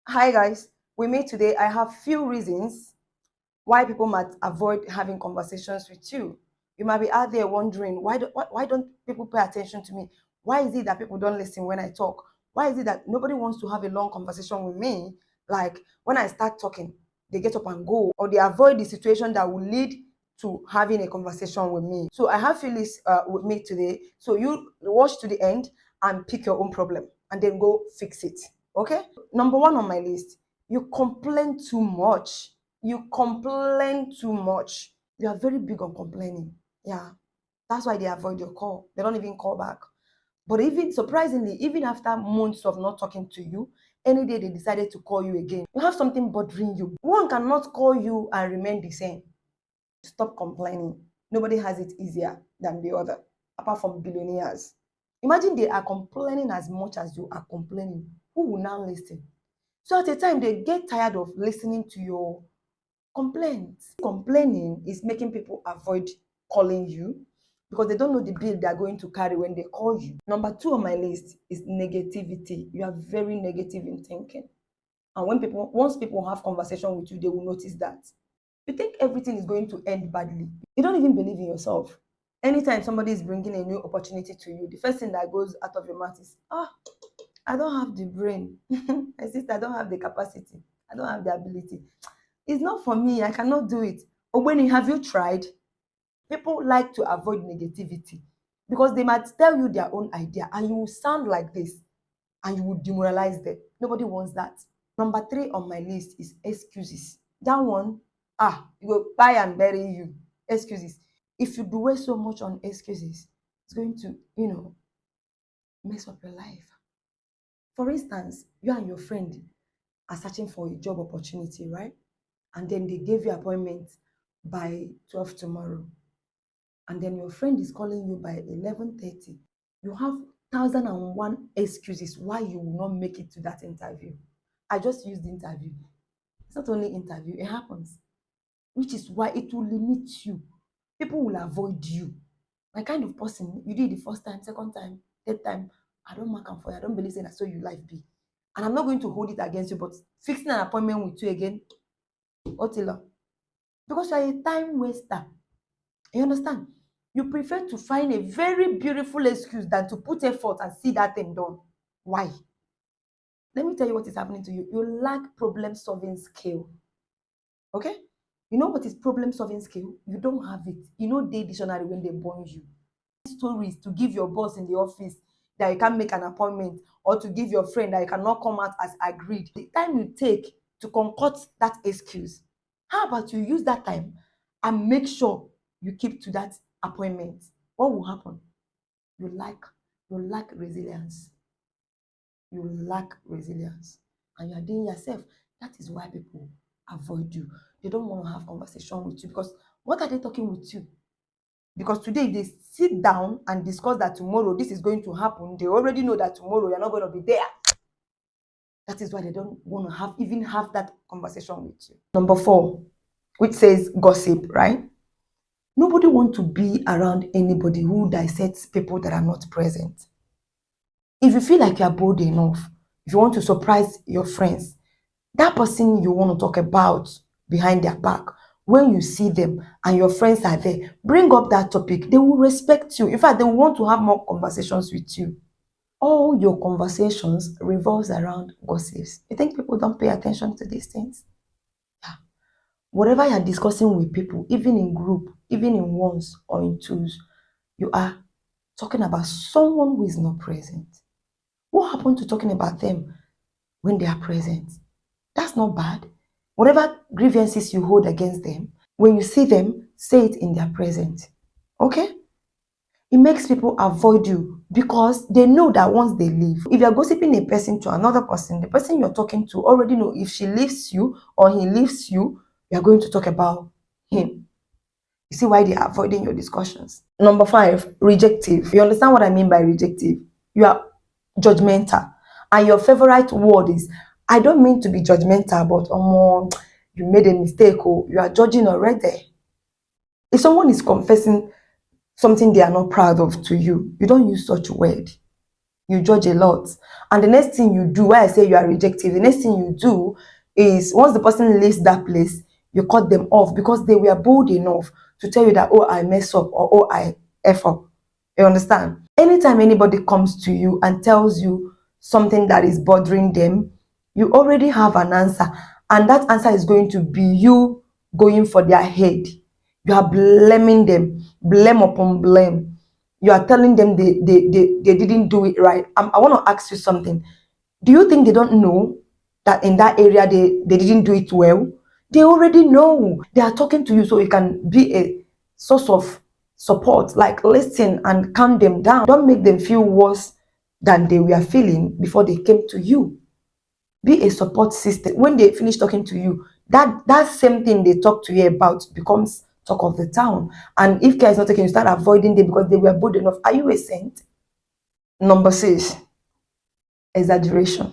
Hi guys, we meet today. I have few reasons why people might avoid having conversations with you. You might be out there wondering why don't people pay attention to me? Why is it that people don't listen when I talk? Why is it that nobody wants to have a long conversation with me? Like when I start talking, they get up and go, or they avoid the situation that will lead to having a conversation with me. So I have Phyllis with me today. So you watch to the end and pick your own problem and then go fix it. Okay? Number one on my list, you complain too much. You complain too much. You are very big on complaining. Yeah. That's why they avoid your call. They don't even call back. But even surprisingly, even after months of not talking to you, any day they decided to call you again, you have something bothering you. One cannot call you and remain the same. Stop complaining. Nobody has it easier than the other, apart from billionaires. Imagine they are complaining as much as you are complaining. Who will now listen? So at a time, they get tired of listening to your complaints. Complaining is making people avoid calling you because they don't know the bill they're going to carry when they call you. Number two on my list is negativity. You are very negative in thinking. And once people have conversation with you, they will notice that. You think everything is going to end badly. You don't even believe in yourself. Anytime somebody is bringing a new opportunity to you, the first thing that goes out of your mouth is, I don't have the brain. My sister, I don't have the capacity. I don't have the ability. It's not for me. I cannot do it. Or when have you tried? People like to avoid negativity because they might tell you their own idea and you will sound like this and you will demoralize them. Nobody wants that. Number three on my list is excuses. That one, you go buy and bury you. Excuses. If you do so much on excuses, it's going to, mess up your life. For instance, you and your friend are searching for a job opportunity, right? And then they gave you appointment by 12 tomorrow. And then your friend is calling you by 11:30. You have 1,001 excuses why you will not make it to that interview. I just used the interview. It's not only interview, it happens, which is why it will limit you. People will avoid you. My kind of person, you did the first time, second time, third time, I don't mark am for you. I don't believe in that, so you life be. And I'm not going to hold it against you, but fixing an appointment with you again, Otila, because you are a time waster. You understand? You prefer to find a very beautiful excuse than to put effort and see that thing done. Why? Let me tell you what is happening to you. You lack problem solving skill. Okay? You know what is problem solving skill? You don't have it. You know, they dictionary when they born you. Stories to give your boss in the office that you can't make an appointment, or to give your friend that you cannot come out as agreed. The time you take to concoct that excuse, how about you use that time and make sure you keep to that appointment? What will happen? You lack you lack resilience. You lack resilience, and you are doing yourself. That is why people avoid you. They don't want to have conversation with you because what are they talking with you? Because today, if they sit down and discuss that tomorrow this is going to happen, they already know that tomorrow you're not going to be there. That is why they don't want to even have that conversation with you. Number four, which says gossip, right? Nobody wants to be around anybody who dissects people that are not present. If you feel like you're bold enough, if you want to surprise your friends, that person you want to talk about behind their back, when you see them and your friends are there, bring up that topic. They will respect you. In fact, they will want to have more conversations with you. All your conversations revolves around gossips. You think people don't pay attention to these things? Yeah. Whatever you're discussing with people, even in group, even in ones or in twos, you are talking about someone who is not present. What happened to talking about them when they are present? That's not bad. Whatever grievances you hold against them, when you see them, say it in their presence. Okay? It makes people avoid you because they know that once they leave, if you're gossiping a person to another person, the person you're talking to already know if she leaves you or he leaves you, you're going to talk about him. You see why they are avoiding your discussions. Number five, rejective. You understand what I mean by rejective? You are judgmental. And your favorite word is, I don't mean to be judgmental, but you made a mistake, or you are judging already. If someone is confessing something they are not proud of to you, you don't use such word. You judge a lot. And the next thing you do, why I say you are rejected, the next thing you do is once the person leaves that place, you cut them off because they were bold enough to tell you that, oh, I mess up, or oh, I F up. You understand? Anytime anybody comes to you and tells you something that is bothering them, you already have an answer. And that answer is going to be you going for their head. You are blaming them, blame upon blame. You are telling them they didn't do it right. I want to ask you something. Do you think they don't know that in that area they didn't do it well? They already know. They are talking to you so you can be a source of support, like listen and calm them down. Don't make them feel worse than they were feeling before they came to you. Be a support system. When they finish talking to you, that same thing they talk to you about becomes talk of the town. And if care is not taken, you start avoiding them because they were bold enough. Are you a saint? Number 6, exaggeration.